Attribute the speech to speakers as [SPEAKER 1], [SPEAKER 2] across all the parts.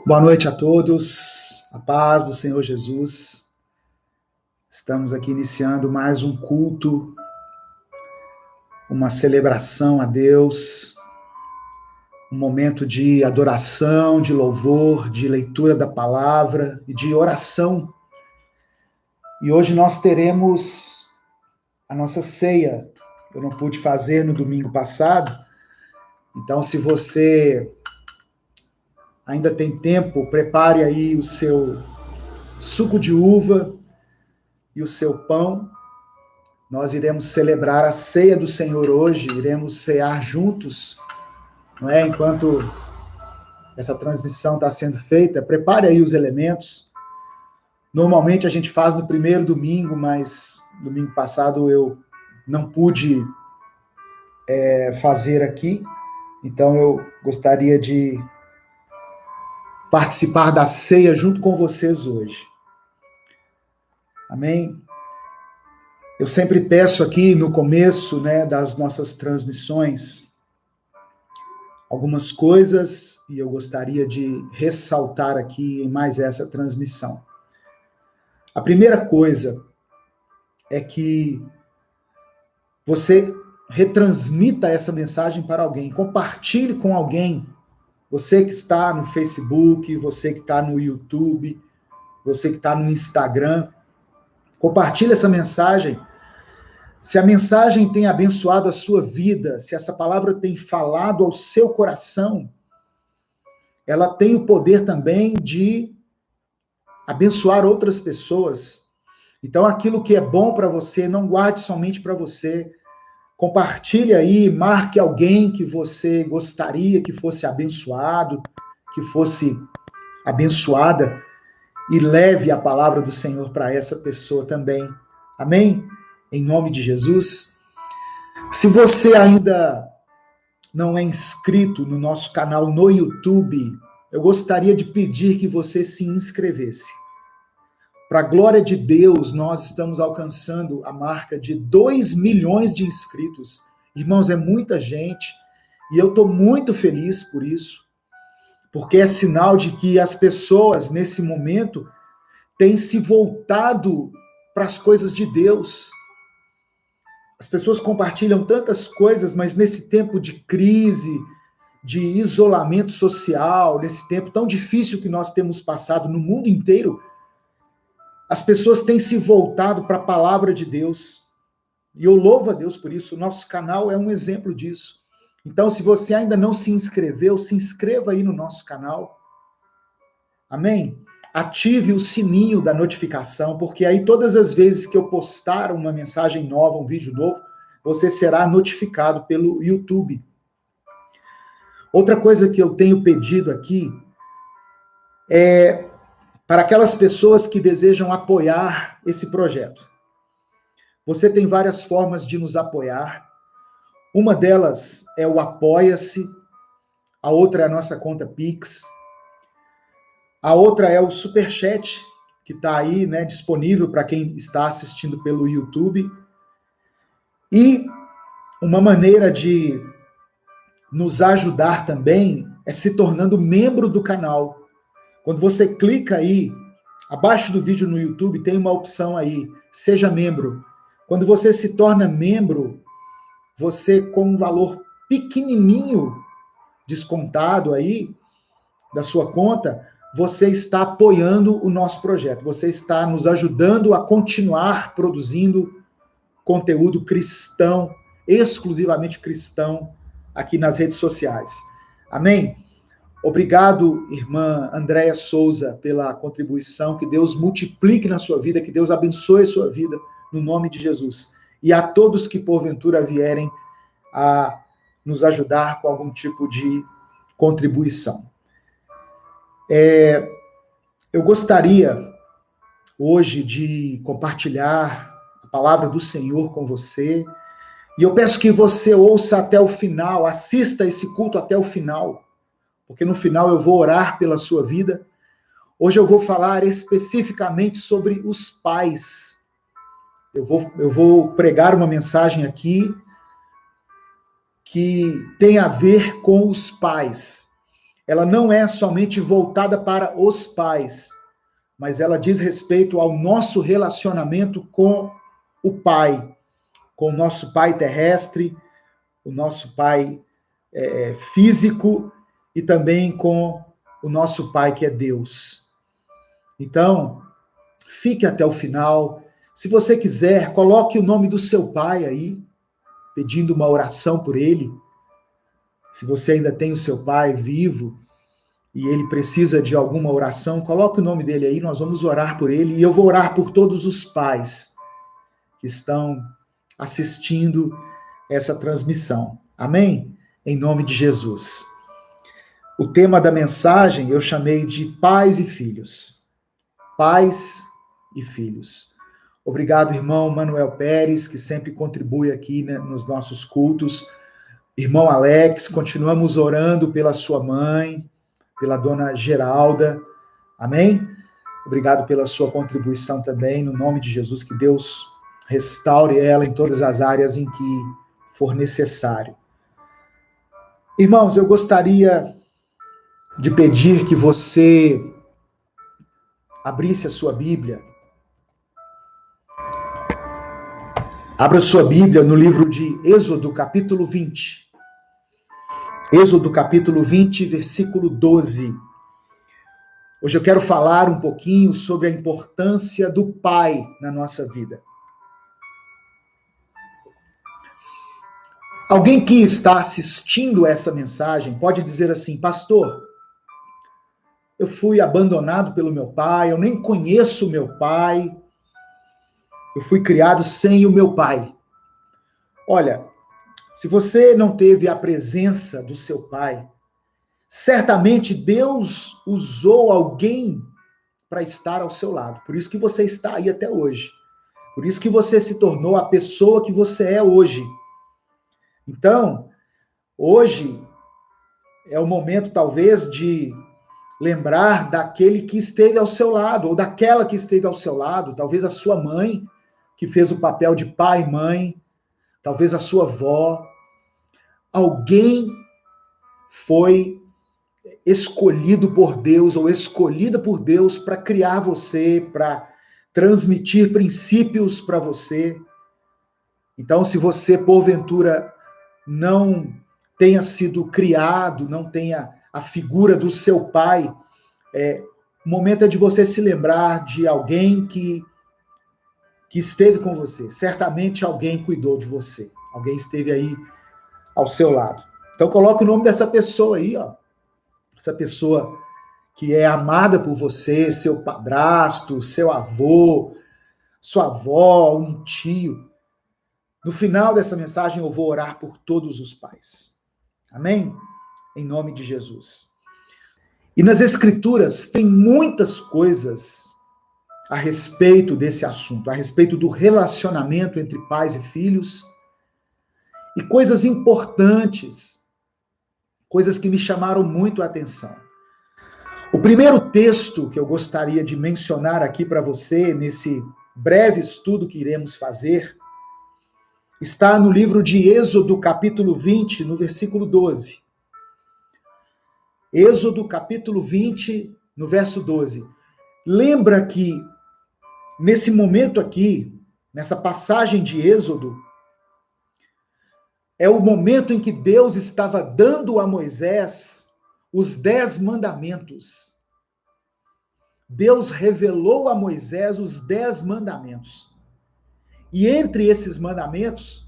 [SPEAKER 1] Boa noite a todos, a paz do Senhor Jesus. Estamos aqui iniciando mais um culto, uma celebração a Deus, um momento de adoração, de louvor, de leitura da palavra e de oração. E hoje nós teremos a nossa ceia. Eu não pude fazer no domingo passado, então se você ainda tem tempo, prepare aí o seu suco de uva e o seu pão. Nós iremos celebrar a ceia do Senhor hoje, iremos cear juntos, não é? Enquanto essa transmissão está sendo feita, prepare aí os elementos. Normalmente a gente faz no primeiro domingo, mas domingo passado eu não pude fazer aqui, então eu gostaria de participar da ceia junto com vocês hoje. Amém? Eu sempre peço aqui no começo, das nossas transmissões algumas coisas e eu gostaria de ressaltar aqui em mais essa transmissão. A primeira coisa é que você retransmita essa mensagem para alguém, compartilhe com alguém. Você que está no Facebook, você que está no YouTube, você que está no Instagram, compartilhe essa mensagem. Se a mensagem tem abençoado a sua vida, se essa palavra tem falado ao seu coração, ela tem o poder também de abençoar outras pessoas. Então, aquilo que é bom para você, não guarde somente para você. Compartilhe aí, marque alguém que você gostaria que fosse abençoado, que fosse abençoada, e leve a palavra do Senhor para essa pessoa também. Amém? Em nome de Jesus. Se você ainda não é inscrito no nosso canal no YouTube, eu gostaria de pedir que você se inscrevesse. Para a glória de Deus, nós estamos alcançando a marca de 2 milhões de inscritos. Irmãos, é muita gente e eu estou muito feliz por isso, porque é sinal de que as pessoas, nesse momento, têm se voltado para as coisas de Deus. As pessoas compartilham tantas coisas, mas nesse tempo de crise, de isolamento social, nesse tempo tão difícil que nós temos passado no mundo inteiro, as pessoas têm se voltado para a palavra de Deus. E eu louvo a Deus por isso. O nosso canal é um exemplo disso. Então, se você ainda não se inscreveu, se inscreva aí no nosso canal. Amém? Ative o sininho da notificação, porque aí todas as vezes que eu postar uma mensagem nova, um vídeo novo, você será notificado pelo YouTube. Outra coisa que eu tenho pedido aqui é para aquelas pessoas que desejam apoiar esse projeto. Você tem várias formas de nos apoiar. Uma delas é o Apoia-se, a outra é a nossa conta Pix, a outra é o Superchat, que está aí, disponível para quem está assistindo pelo YouTube. E uma maneira de nos ajudar também é se tornando membro do canal. Quando você clica aí, abaixo do vídeo no YouTube, tem uma opção aí, seja membro. Quando você se torna membro, você com um valor pequenininho descontado aí da sua conta, você está apoiando o nosso projeto. Você está nos ajudando a continuar produzindo conteúdo cristão, exclusivamente cristão, aqui nas redes sociais. Amém? Obrigado, irmã Andréia Souza, pela contribuição. Que Deus multiplique na sua vida, que Deus abençoe a sua vida, no nome de Jesus. E a todos que, porventura, vierem a nos ajudar com algum tipo de contribuição. Eu gostaria, hoje, de compartilhar a palavra do Senhor com você. E eu peço que você ouça até o final, assista esse culto até o final, porque no final eu vou orar pela sua vida. Hoje eu vou falar especificamente sobre os pais. Eu vou pregar uma mensagem aqui que tem a ver com os pais. ela não é somente voltada para os pais, mas ela diz respeito ao nosso relacionamento com o Pai, com o nosso Pai terrestre, o nosso Pai físico e também com o nosso Pai que é Deus. Então, fique até o final. Se você quiser, coloque o nome do seu pai aí, pedindo uma oração por ele. Se você ainda tem o seu pai vivo e ele precisa de alguma oração, coloque o nome dele aí, nós vamos orar por ele. E eu vou orar por todos os pais que estão assistindo essa transmissão. Amém? Em nome de Jesus. O tema da mensagem eu chamei de pais e filhos. Pais e filhos. Obrigado, irmão Manuel Pérez, que sempre contribui aqui, né, nos nossos cultos. Irmão Alex, continuamos orando pela sua mãe, pela dona Geralda. Amém? Obrigado pela sua contribuição também, no nome de Jesus, que Deus restaure ela em todas as áreas em que for necessário. Irmãos, eu gostaria de pedir que você abrisse a sua Bíblia. Abra sua Bíblia no livro de Êxodo, capítulo 20. Êxodo, capítulo 20, versículo 12. Hoje eu quero falar um pouquinho sobre a importância do pai na nossa vida. Alguém que está assistindo essa mensagem pode dizer assim: pastor, eu fui abandonado pelo meu pai, eu nem conheço o meu pai, eu fui criado sem o meu pai. Olha, se você não teve a presença do seu pai, certamente Deus usou alguém para estar ao seu lado. Por isso que você está aí até hoje. Por isso que você se tornou a pessoa que você é hoje. Então, hoje é o momento, talvez, de lembrar daquele que esteve ao seu lado, ou daquela que esteve ao seu lado, talvez a sua mãe, que fez o papel de pai e mãe, talvez a sua avó. Alguém foi escolhido por Deus, ou escolhida por Deus para criar você, para transmitir princípios para você. Então, se você, porventura, não tenha sido criado, não tenha a figura do seu pai, o momento é de você se lembrar de alguém que esteve com você. Certamente alguém cuidou de você. Alguém esteve aí ao seu lado. Então coloca o nome dessa pessoa aí, ó. Essa pessoa que é amada por você, seu padrasto, seu avô, sua avó, um tio. No final dessa mensagem eu vou orar por todos os pais. Amém? Em nome de Jesus. E nas Escrituras tem muitas coisas a respeito desse assunto, a respeito do relacionamento entre pais e filhos, e coisas importantes, coisas que me chamaram muito a atenção. O primeiro texto que eu gostaria de mencionar aqui para você, nesse breve estudo que iremos fazer, está no livro de Êxodo, capítulo 20, no versículo 12. Êxodo, capítulo 20, no verso 12. Lembra que nesse momento aqui, nessa passagem de Êxodo, é o momento em que Deus estava dando a Moisés os 10 mandamentos. Deus revelou a Moisés os 10 mandamentos. E entre esses mandamentos,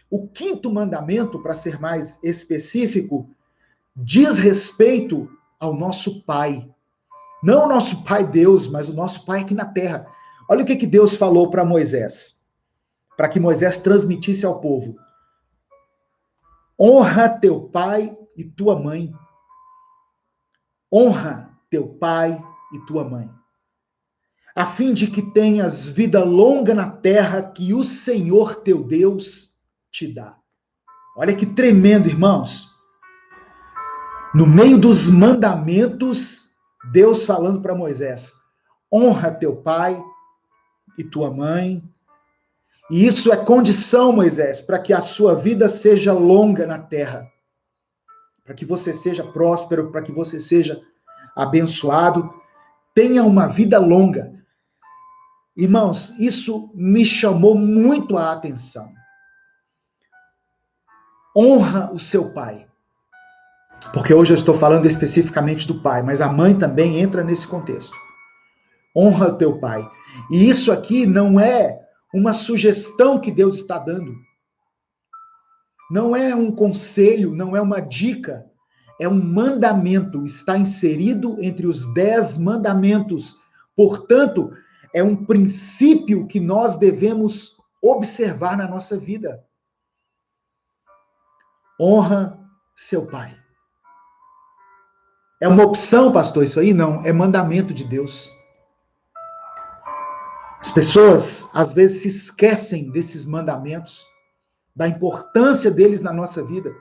[SPEAKER 1] o 5º mandamento, para ser mais específico, diz respeito ao nosso Pai. Não o nosso Pai Deus, mas o nosso Pai aqui na terra. Olha o que Deus falou para Moisés, para que Moisés transmitisse ao povo. Honra teu pai e tua mãe. Honra teu pai e tua mãe, a fim de que tenhas vida longa na terra que o Senhor teu Deus te dá. Olha que tremendo, irmãos. No meio dos mandamentos, Deus falando para Moisés, honra teu pai e tua mãe. E isso é condição, Moisés, para que a sua vida seja longa na terra. para que você seja próspero, para que você seja abençoado, tenha uma vida longa. Irmãos, isso me chamou muito a atenção. Honra o seu pai. Porque hoje eu estou falando especificamente do pai, mas a mãe também entra nesse contexto. Honra o teu pai. E isso aqui não é uma sugestão que Deus está dando. Não é um conselho, não é uma dica. É um mandamento. Está inserido entre os 10 mandamentos. Portanto, é um princípio que nós devemos observar na nossa vida. Honra seu pai. É uma opção, pastor, isso aí? Não, é mandamento de Deus. As pessoas, às vezes, se esquecem desses mandamentos, da importância deles na nossa vida,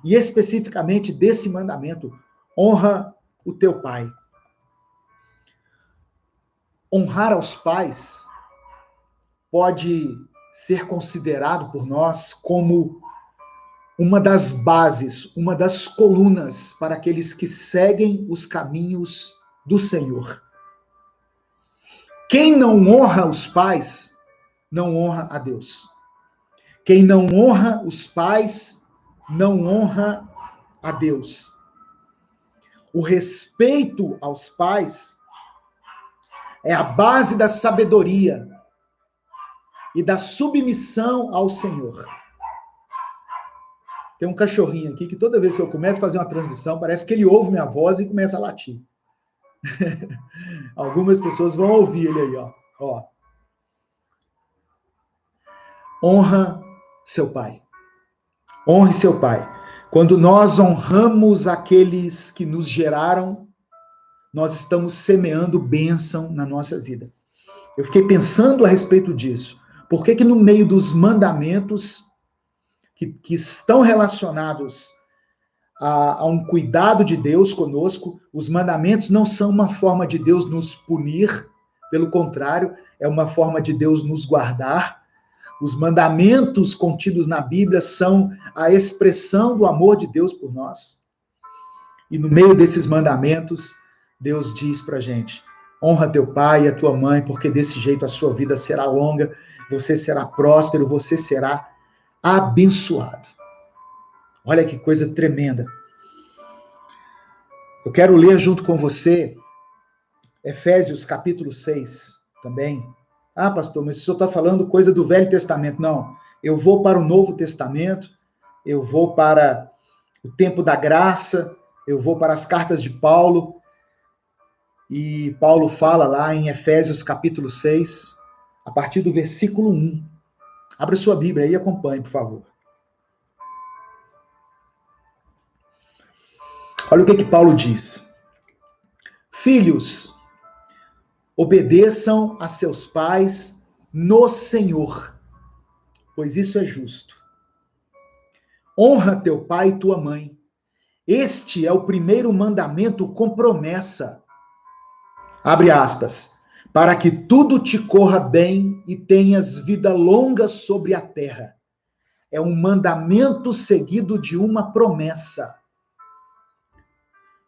[SPEAKER 1] e especificamente desse mandamento, honra o teu pai. Honrar aos pais pode ser considerado por nós como uma das bases, uma das colunas para aqueles que seguem os caminhos do Senhor. Quem não honra os pais, não honra a Deus. Quem não honra os pais, não honra a Deus. O respeito aos pais é a base da sabedoria e da submissão ao Senhor. Tem um cachorrinho aqui que toda vez que eu começo a fazer uma transmissão, parece que ele ouve minha voz e começa a latir. Algumas pessoas vão ouvir ele aí, ó. Honra seu pai. Honre seu pai. Quando nós honramos aqueles que nos geraram, nós estamos semeando bênção na nossa vida. Eu fiquei pensando a respeito disso. Por que no meio dos mandamentos que estão relacionados a um cuidado de Deus conosco, os mandamentos não são uma forma de Deus nos punir, pelo contrário, é uma forma de Deus nos guardar. Os mandamentos contidos na Bíblia são a expressão do amor de Deus por nós. E no meio desses mandamentos, Deus diz pra gente: honra teu pai e a tua mãe, porque desse jeito a sua vida será longa, você será próspero, você será abençoado. Olha que coisa tremenda. Eu quero ler junto com você Efésios capítulo 6 também. Ah, pastor, mas o senhor está falando coisa do Velho Testamento. Não, eu vou para o Novo Testamento, eu vou para o tempo da graça, eu vou para as cartas de Paulo, e Paulo fala lá em Efésios capítulo 6, a partir do versículo 1. Abra sua Bíblia aí e acompanhe, por favor. Olha o que Paulo diz. Filhos, obedeçam a seus pais no Senhor, pois isso é justo. Honra teu pai e tua mãe. Este é o primeiro mandamento com promessa. Abre aspas. Para que tudo te corra bem e tenhas vida longa sobre a terra. É um mandamento seguido de uma promessa.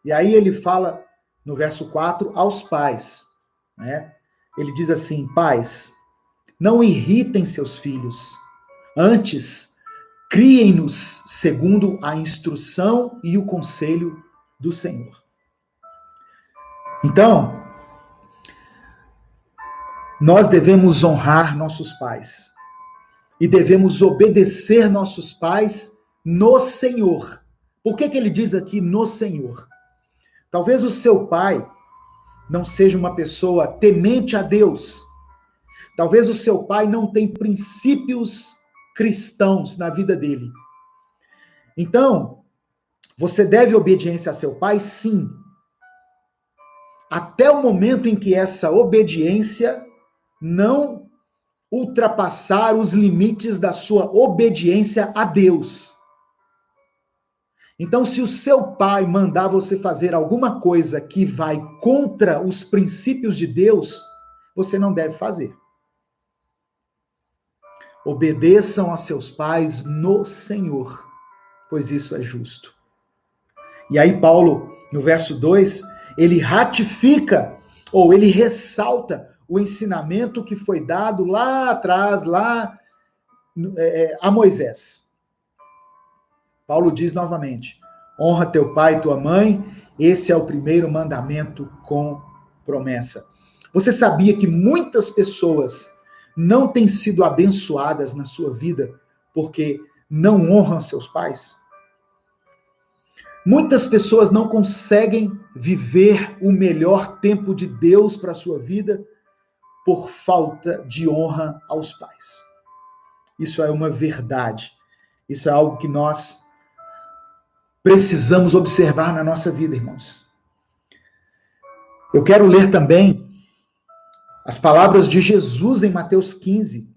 [SPEAKER 1] E aí ele fala, no verso 4, aos pais. Né? Ele diz assim: pais, não irritem seus filhos. Antes, criem-nos segundo a instrução e o conselho do Senhor. Então, nós devemos honrar nossos pais e devemos obedecer nossos pais no Senhor. Por que ele diz aqui no Senhor? Talvez o seu pai não seja uma pessoa temente a Deus. Talvez o seu pai não tenha princípios cristãos na vida dele. Então, você deve obediência a seu pai, sim. Até o momento em que essa obediência não ultrapassar os limites da sua obediência a Deus. Então, se o seu pai mandar você fazer alguma coisa que vai contra os princípios de Deus, você não deve fazer. Obedeçam a seus pais no Senhor, pois isso é justo. E aí Paulo, no verso 2, ele ratifica, ou ele ressalta o ensinamento que foi dado lá atrás, a Moisés. Paulo diz novamente, honra teu pai e tua mãe, esse é o primeiro mandamento com promessa. Você sabia que muitas pessoas não têm sido abençoadas na sua vida porque não honram seus pais? Muitas pessoas não conseguem viver o melhor tempo de Deus para a sua vida por falta de honra aos pais. Isso é uma verdade. Isso é algo que nós precisamos observar na nossa vida, irmãos. Eu quero ler também as palavras de Jesus em Mateus 15.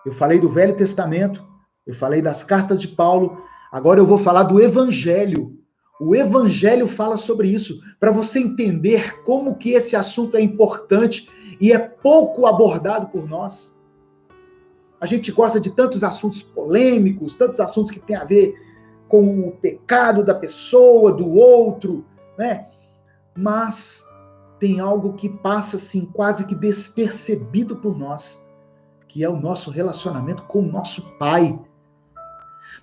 [SPEAKER 1] Eu falei do Velho Testamento, eu falei das cartas de Paulo, agora eu vou falar do Evangelho. O Evangelho fala sobre isso, para você entender como que esse assunto é importante e é pouco abordado por nós. A gente gosta de tantos assuntos polêmicos, tantos assuntos que têm a ver com o pecado da pessoa, do outro, né? Mas tem algo que passa assim quase que despercebido por nós, que é o nosso relacionamento com o nosso Pai.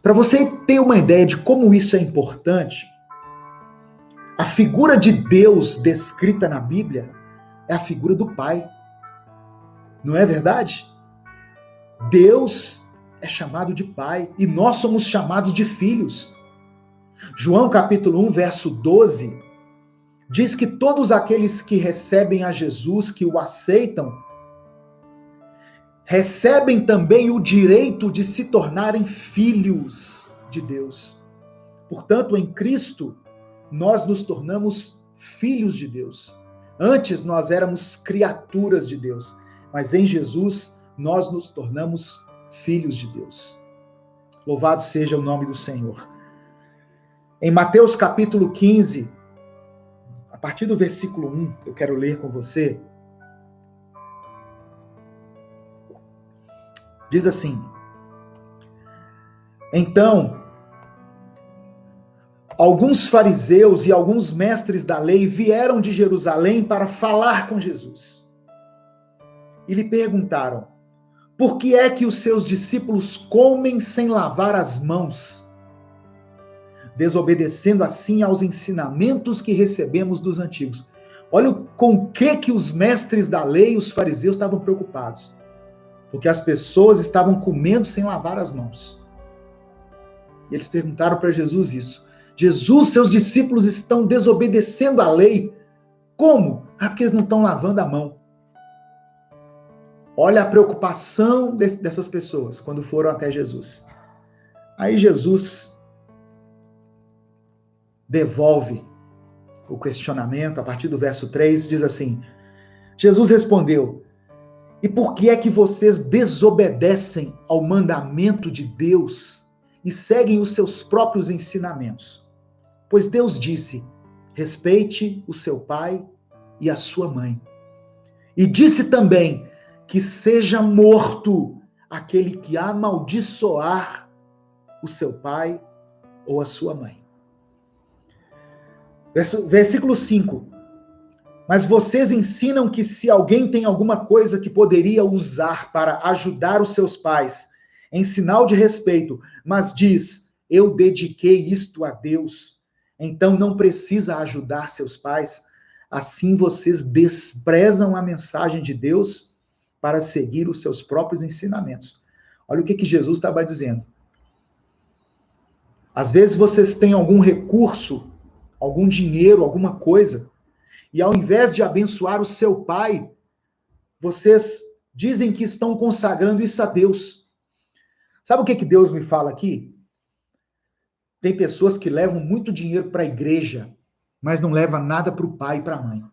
[SPEAKER 1] Para você ter uma ideia de como isso é importante, a figura de Deus descrita na Bíblia é a figura do Pai. Não é verdade? Deus é chamado de Pai e nós somos chamados de filhos. João capítulo 1, verso 12, diz que todos aqueles que recebem a Jesus, que o aceitam, recebem também o direito de se tornarem filhos de Deus. Portanto, em Cristo, nós nos tornamos filhos de Deus. Antes nós éramos criaturas de Deus, mas em Jesus nós nos tornamos filhos de Deus. Louvado seja o nome do Senhor. Em Mateus capítulo 15, a partir do versículo 1, eu quero ler com você. Diz assim: Então, alguns fariseus e alguns mestres da lei vieram de Jerusalém para falar com Jesus. E lhe perguntaram: por que é que os seus discípulos comem sem lavar as mãos, desobedecendo assim aos ensinamentos que recebemos dos antigos? Olha com o que os mestres da lei, os fariseus, estavam preocupados. Porque as pessoas estavam comendo sem lavar as mãos. E eles perguntaram para Jesus isso. Jesus, seus discípulos estão desobedecendo a lei. Como? Porque eles não estão lavando a mão. Olha a preocupação dessas pessoas quando foram até Jesus. Aí Jesus devolve o questionamento, a partir do verso 3, diz assim: Jesus respondeu: e por que é que vocês desobedecem ao mandamento de Deus e seguem os seus próprios ensinamentos? Pois Deus disse: respeite o seu pai e a sua mãe. E disse também que seja morto aquele que amaldiçoar o seu pai ou a sua mãe. Versículo 5. Mas vocês ensinam que se alguém tem alguma coisa que poderia usar para ajudar os seus pais, em sinal de respeito, mas diz, eu dediquei isto a Deus, então não precisa ajudar seus pais, assim vocês desprezam a mensagem de Deus para seguir os seus próprios ensinamentos. Olha o que Jesus estava dizendo. Às vezes vocês têm algum recurso, algum dinheiro, alguma coisa, e ao invés de abençoar o seu pai, vocês dizem que estão consagrando isso a Deus. Sabe o que Deus me fala aqui? Tem pessoas que levam muito dinheiro para a igreja, mas não levam nada para o pai e para a mãe.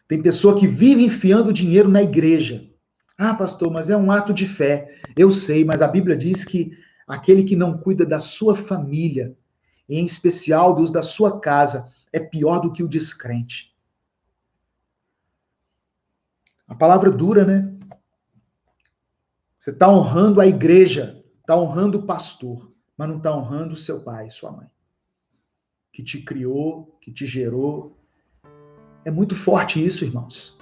[SPEAKER 1] Tem pessoa que vive enfiando dinheiro na igreja. Ah, pastor, mas é um ato de fé. Eu sei, mas a Bíblia diz que aquele que não cuida da sua família, em especial dos da sua casa, é pior do que o descrente. A palavra dura, né? Você está honrando a igreja, está honrando o pastor, mas não está honrando o seu pai e sua mãe. que te criou, que te gerou. É muito forte isso, irmãos.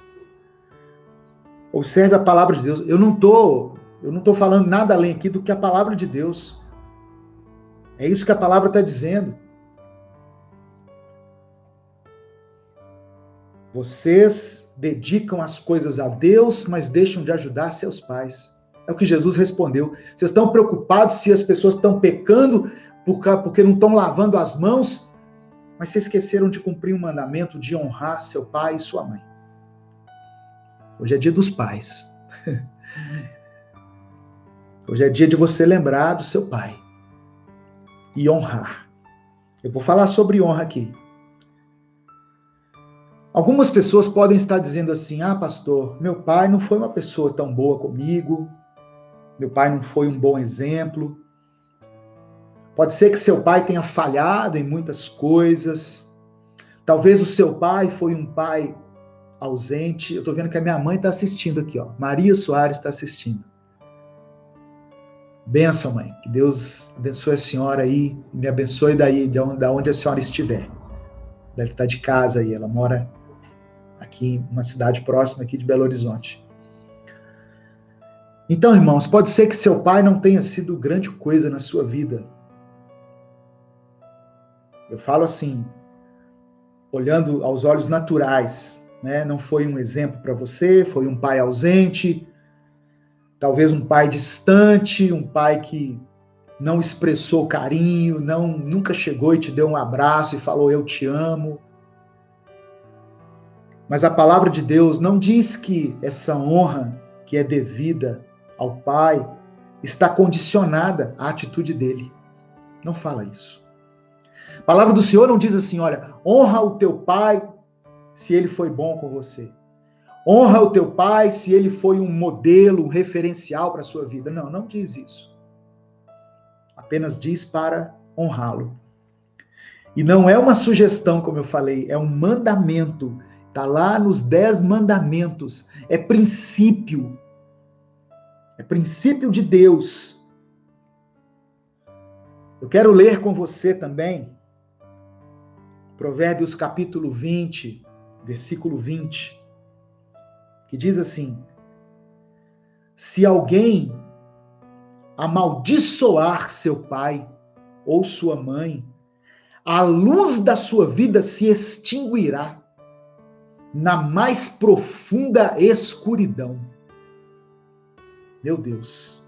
[SPEAKER 1] Observe a palavra de Deus. Eu não tô falando nada além aqui do que a palavra de Deus. É isso que a palavra está dizendo. Vocês dedicam as coisas a Deus, mas deixam de ajudar seus pais. É o que Jesus respondeu. Vocês estão preocupados se as pessoas estão pecando porque não estão lavando as mãos, mas vocês esqueceram de cumprir o mandamento de honrar seu pai e sua mãe. Hoje é dia dos pais. Hoje é dia de você lembrar do seu pai e honrar. Eu vou falar sobre honra aqui. Algumas pessoas podem estar dizendo assim: ah, pastor, meu pai não foi uma pessoa tão boa comigo, meu pai não foi um bom exemplo. Pode ser que seu pai tenha falhado em muitas coisas. Talvez o seu pai foi um pai ausente. Eu estou vendo que a minha mãe está assistindo aqui, ó. Maria Soares está assistindo. Benção, mãe. Que Deus abençoe a senhora aí, e me abençoe daí, de onde a senhora estiver. Deve estar de casa aí, ela mora aqui em uma cidade próxima aqui de Belo Horizonte. Então, irmãos, pode ser que seu pai não tenha sido grande coisa na sua vida. Eu falo assim, olhando aos olhos naturais, né? Não foi um exemplo para você, foi um pai ausente, talvez um pai distante, um pai que não expressou carinho, nunca chegou e te deu um abraço e falou eu te amo. Mas a palavra de Deus não diz que essa honra que é devida ao pai está condicionada à atitude dele. Não fala isso. A palavra do Senhor não diz assim, olha, honra o teu pai se ele foi bom com você. Honra o teu pai se ele foi um modelo, um referencial para a sua vida. Não, não diz isso. Apenas diz para honrá-lo. E não é uma sugestão, como eu falei, é um mandamento. Está lá nos 10 mandamentos. É princípio. É princípio de Deus. Eu quero ler com você também Provérbios capítulo 20, versículo 20, que diz assim: se alguém amaldiçoar seu pai ou sua mãe, a luz da sua vida se extinguirá na mais profunda escuridão. Meu Deus.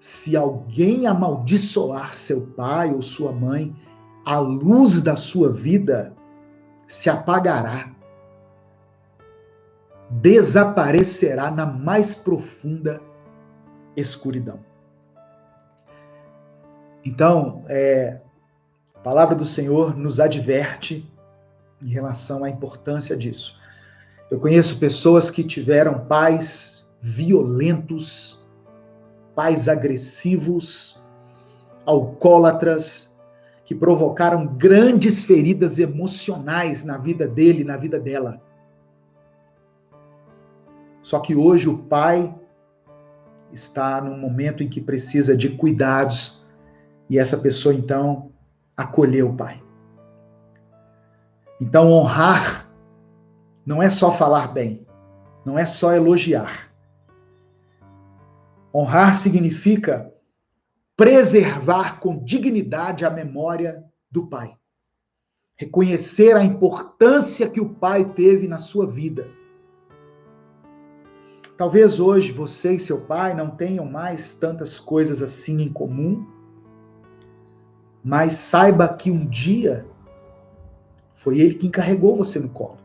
[SPEAKER 1] Se alguém amaldiçoar seu pai ou sua mãe, a luz da sua vida se apagará, desaparecerá na mais profunda escuridão. Então, a palavra do Senhor nos adverte em relação à importância disso. Eu conheço pessoas que tiveram pais violentos, pais agressivos, alcoólatras, que provocaram grandes feridas emocionais na vida dele e na vida dela. Só que hoje o pai está num momento em que precisa de cuidados e essa pessoa então acolheu o pai. Então honrar não é só falar bem, não é só elogiar. Honrar significa preservar com dignidade a memória do pai. Reconhecer a importância que o pai teve na sua vida. Talvez hoje você e seu pai não tenham mais tantas coisas assim em comum, mas saiba que um dia foi ele quem carregou você no colo.